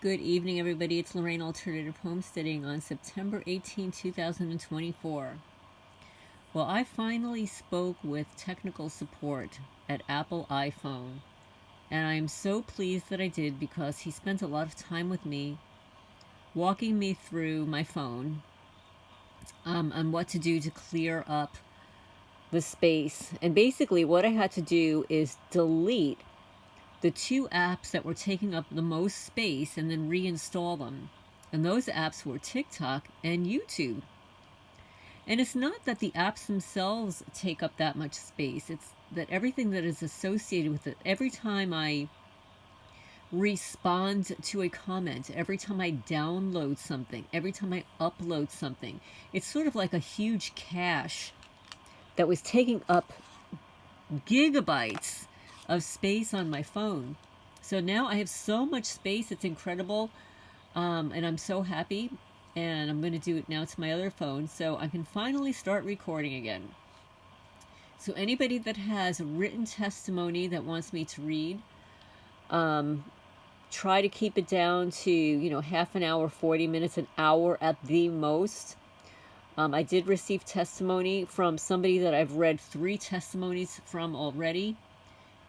Good evening, everybody. It's Lorraine Alternative Homesteading on September 18, 2024. Well, I finally spoke with technical support at Apple iPhone, and I'm so pleased that I did because he spent a lot of time with me walking me through my phone on what to do to clear up the space. And basically, what I had to do is delete the two apps that were taking up the most space and then reinstall them. And those apps were TikTok and YouTube. And it's not that the apps themselves take up that much space, it's that everything that is associated with it. Every time I respond to a comment, every time I download something, every time I upload something, it's sort of like a huge cache that was taking up gigabytes of space on my phone. So now I have so much space, it's incredible, and I'm so happy. And I'm going to do it now to my other phone so I can finally start recording again. So anybody that has written testimony that wants me to read, try to keep it down to half an hour, 40 minutes, an hour at the most. I did receive testimony from somebody that I've read 3 testimonies from already.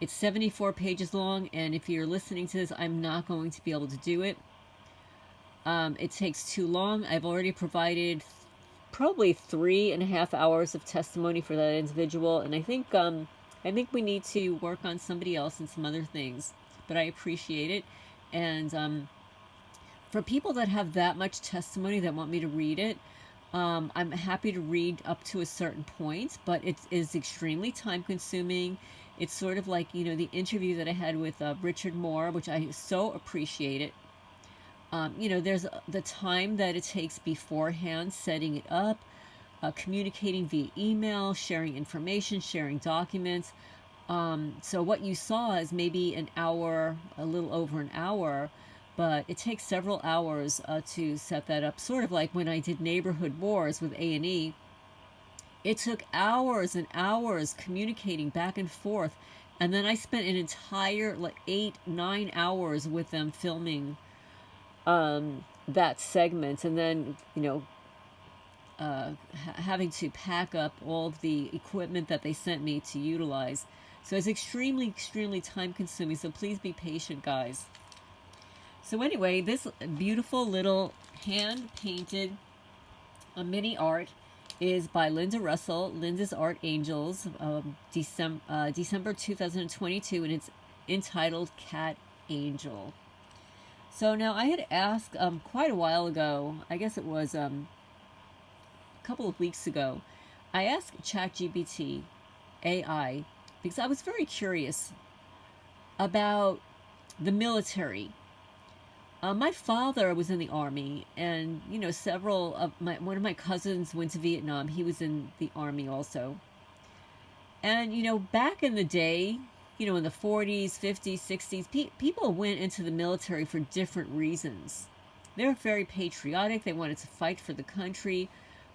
It's 74 pages long, and if you're listening to this, I'm not going to be able to do it. It takes too long. I've already provided probably 3.5 hours of testimony for that individual, and I think we need to work on somebody else and some other things. But I appreciate it, and for people that have that much testimony that want me to read it, I'm happy to read up to a certain point, but it is extremely time consuming. It's sort of like, the interview that I had with Richard Moore, which I so appreciate it. There's the time that it takes beforehand, setting it up, communicating via email, sharing information, sharing documents. So what you saw is maybe an hour, a little over an hour, but it takes several hours to set that up. Sort of like when I did Neighborhood Wars with A&E. It took hours and hours communicating back and forth. And then I spent an entire 8-9 hours with them filming that segment. And then, having to pack up all of the equipment that they sent me to utilize. So it's extremely, extremely time consuming. So please be patient, guys. So anyway, this beautiful little hand painted mini art is by Linda Russell, Linda's Art Angels, December 2022, and it's entitled Cat Angel. So now I had asked quite a while ago, I guess it was a couple of weeks ago, I asked ChatGPT AI because I was very curious about the military. My father was in the Army, and one of my cousins went to Vietnam. He was in the Army also. And back in the day, in the 40s, 50s, 60s, people went into the military for different reasons. They were very patriotic. They wanted to fight for the country.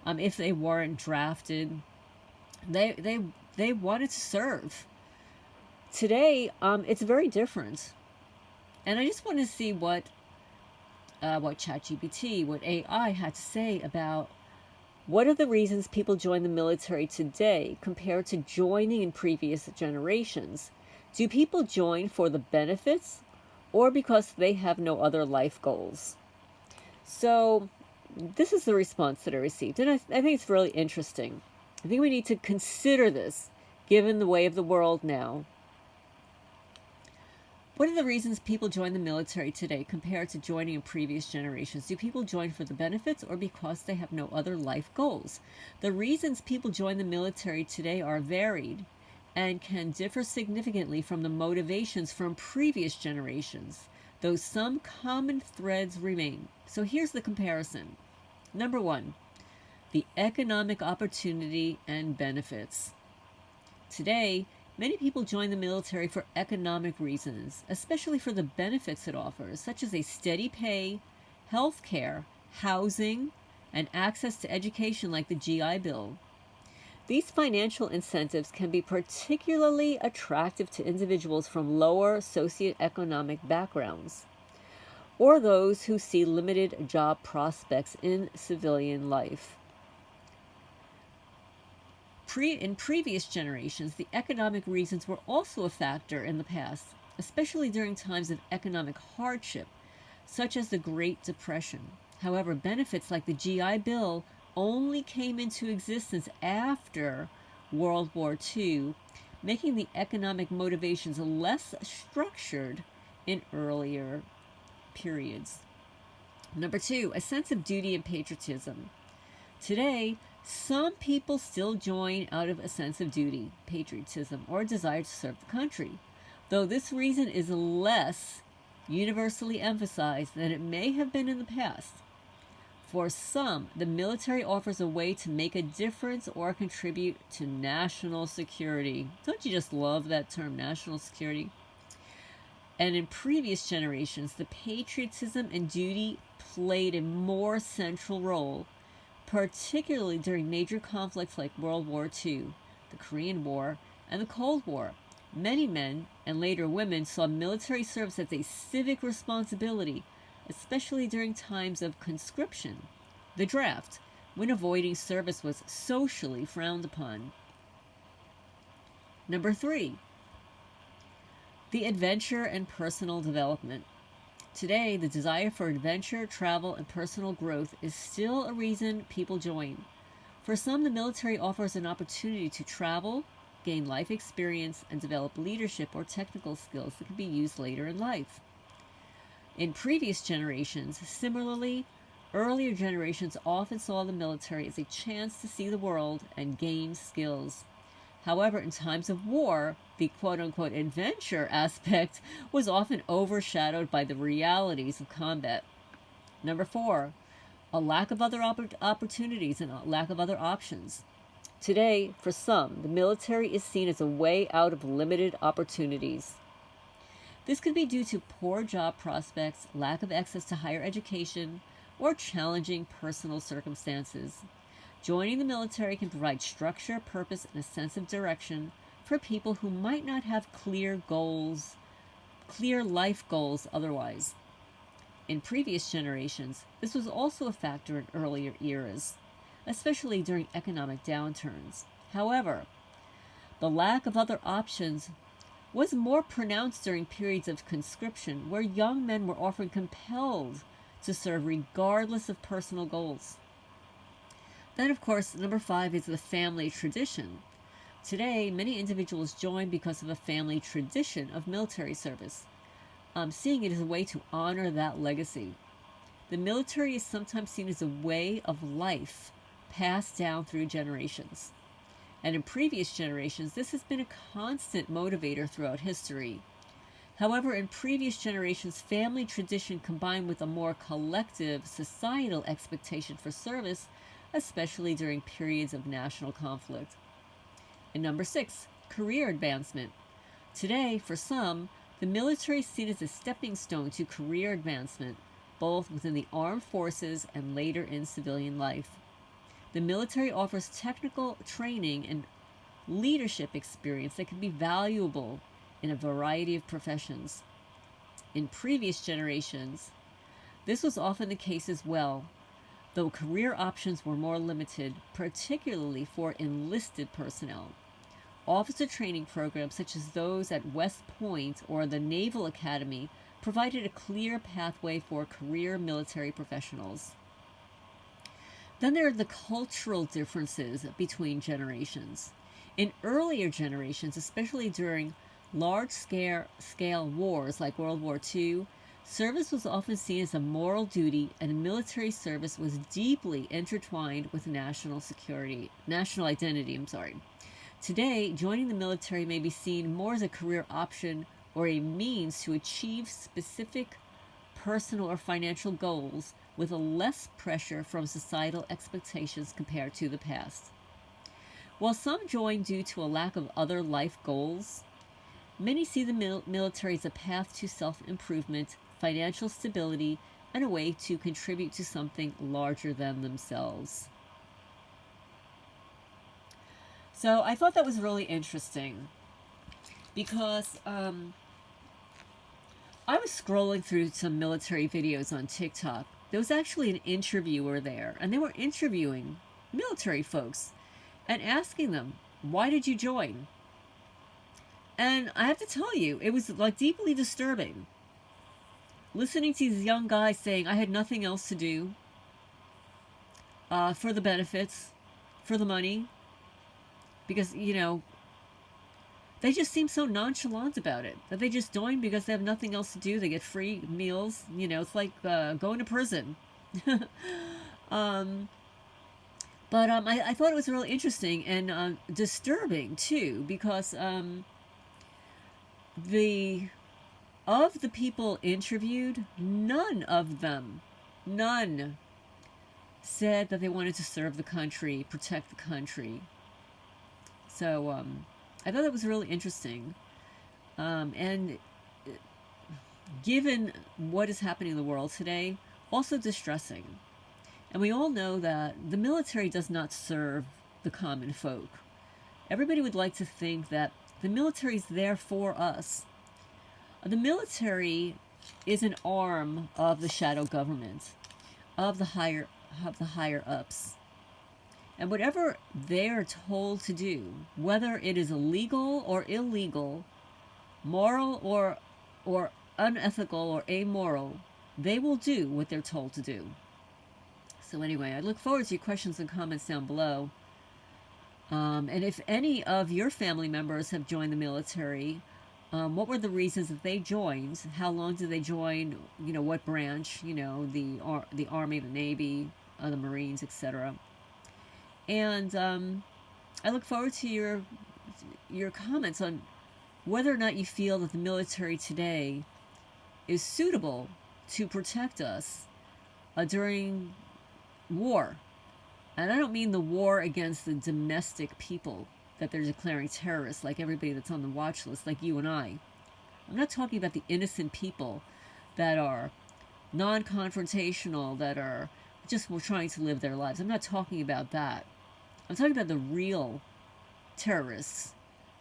If they weren't drafted, they wanted to serve. Today, it's very different. And I just want to see what ChatGPT, what AI had to say about what are the reasons people join the military today compared to joining in previous generations. Do people join for the benefits or because they have no other life goals? So this is the response that I received, and I think it's really interesting. I think we need to consider this given the way of the world now. What are the reasons people join the military today compared to joining in previous generations? Do people join for the benefits or because they have no other life goals? The reasons people join the military today are varied and can differ significantly from the motivations from previous generations, though some common threads remain. So here's the comparison. Number 1, the economic opportunity and benefits. Today, many people join the military for economic reasons, especially for the benefits it offers, such as a steady pay, health care, housing, and access to education like the GI Bill. These financial incentives can be particularly attractive to individuals from lower socioeconomic backgrounds. or those who see limited job prospects in civilian life. In previous generations, the economic reasons were also a factor in the past, especially during times of economic hardship, such as the Great Depression. However, benefits like the GI Bill only came into existence after World War II, making the economic motivations less structured in earlier periods. Number 2, a sense of duty and patriotism. Today, some people still join out of a sense of duty, patriotism, or a desire to serve the country, though this reason is less universally emphasized than it may have been in the past. For some, the military offers a way to make a difference or contribute to national security. Don't you just love that term, national security? And in previous generations, the patriotism and duty played a more central role, particularly during major conflicts like World War II, the Korean War, and the Cold War. Many men, and later women, saw military service as a civic responsibility, especially during times of conscription, the draft, when avoiding service was socially frowned upon. Number 3, the adventure and personal development. Today, the desire for adventure, travel, and personal growth is still a reason people join. For some, the military offers an opportunity to travel, gain life experience, and develop leadership or technical skills that can be used later in life. In previous generations, similarly, earlier generations often saw the military as a chance to see the world and gain skills. However, in times of war, the quote-unquote adventure aspect was often overshadowed by the realities of combat. Number 4, a lack of other opportunities and a lack of other options. Today, for some, the military is seen as a way out of limited opportunities. This could be due to poor job prospects, lack of access to higher education, or challenging personal circumstances. Joining the military can provide structure, purpose, and a sense of direction for people who might not have clear life goals otherwise. In previous generations, this was also a factor in earlier eras, especially during economic downturns. However, the lack of other options was more pronounced during periods of conscription, where young men were often compelled to serve regardless of personal goals. Then, of course, number 5 is the family tradition. Today, many individuals join because of a family tradition of military service, seeing it as a way to honor that legacy. The military is sometimes seen as a way of life passed down through generations. And in previous generations, this has been a constant motivator throughout history. However, in previous generations, family tradition combined with a more collective societal expectation for service, especially during periods of national conflict. And number 6, career advancement. Today, for some, the military is seen as a stepping stone to career advancement, both within the armed forces and later in civilian life. The military offers technical training and leadership experience that can be valuable in a variety of professions. In previous generations, this was often the case as well, though career options were more limited, particularly for enlisted personnel. Officer training programs such as those at West Point or the Naval Academy provided a clear pathway for career military professionals. Then there are the cultural differences between generations. In earlier generations, especially during large-scale wars like World War II, service was often seen as a moral duty, and military service was deeply intertwined with national identity. Today, joining the military may be seen more as a career option or a means to achieve specific personal or financial goals with a less pressure from societal expectations compared to the past. While some join due to a lack of other life goals, many see the military as a path to self-improvement, financial stability, and a way to contribute to something larger than themselves. So I thought that was really interesting because I I was scrolling through some military videos on TikTok. There was actually an interviewer there, and they were interviewing military folks and asking them, why did you join? And I have to tell you, it was like deeply disturbing. Listening to these young guys saying, I had nothing else to do, for the benefits, for the money, because, you know, they just seem so nonchalant about it. That they just join because they have nothing else to do. They get free meals. You know, it's like going to prison. um, I thought it was really interesting and disturbing, too, because the of the people interviewed, none said that they wanted to serve the country, protect the country. So I thought that was really interesting. And given what is happening in the world today, also distressing. And we all know that the military does not serve the common folk. Everybody would like to think that the military is there for us. The military is an arm of the shadow government, of the higher ups. And whatever they're told to do, whether it is illegal or illegal, moral or unethical or amoral, they will do what they're told to do. So anyway, I look forward to your questions and comments down below. And if any of your family members have joined the military, what were the reasons that they joined? How long did they join? You know, what branch? You know, the Army, the Navy, the Marines, etc. And I look forward to your comments on whether or not you feel that the military today is suitable to protect us during war. And I don't mean the war against the domestic people that they're declaring terrorists, like everybody that's on the watch list, like you and I. I'm not talking about the innocent people that are non-confrontational, that are just trying to live their lives. I'm not talking about that. I'm talking about the real terrorists.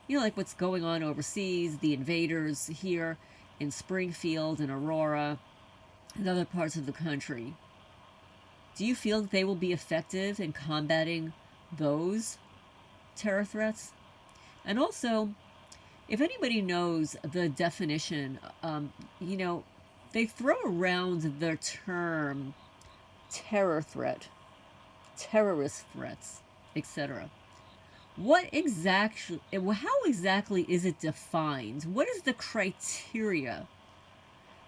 You know, like what's going on overseas, the invaders here in Springfield and Aurora and other parts of the country. Do you feel that they will be effective in combating those terror threats? And also, if anybody knows the definition, you know, they throw around the term terror threat, terrorist threats, etc. How exactly is it defined? What is the criteria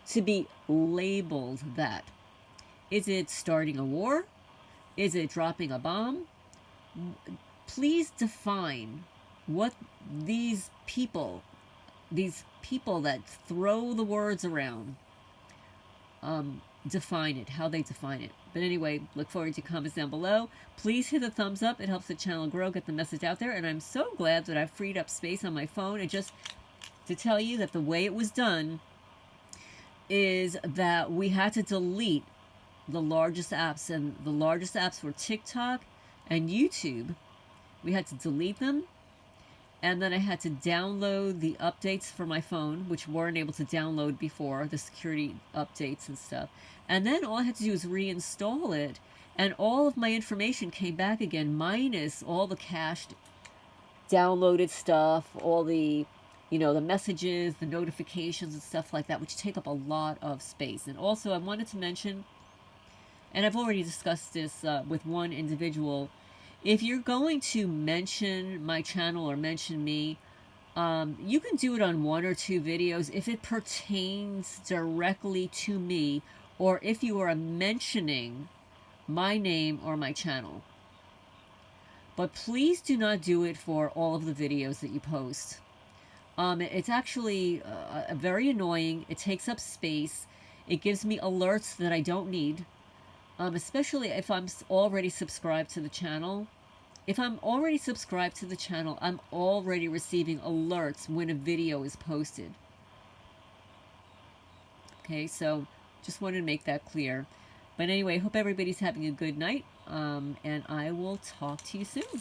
to be labeled that? Is it starting a war? Is it dropping a bomb? Please define what these people that throw the words around, define it, how they define it. But anyway, look forward to comments down below. Please hit the thumbs up. It helps the channel grow, get the message out there. And I'm so glad that I've freed up space on my phone. And just to tell you that the way it was done is that we had to delete the largest apps, and the largest apps were TikTok and YouTube. We had to delete them, and then I had to download the updates for my phone, which weren't able to download before, the security updates and stuff. And then all I had to do was reinstall it, and all of my information came back again, minus all the cached downloaded stuff, all the, you know, the messages, the notifications and stuff like that, which take up a lot of space. And also I wanted to mention, and I've already discussed this with one individual, if you're going to mention my channel or mention me, you can do it on 1 or 2 videos if it pertains directly to me, or if you are mentioning my name or my channel. But please do not do it for all of the videos that you post. It's actually very annoying. It takes up space. It gives me alerts that I don't need. Especially if I'm already subscribed to the channel. If I'm already subscribed to the channel, I'm already receiving alerts when a video is posted. Okay, so just wanted to make that clear. But anyway, hope everybody's having a good night, and I will talk to you soon.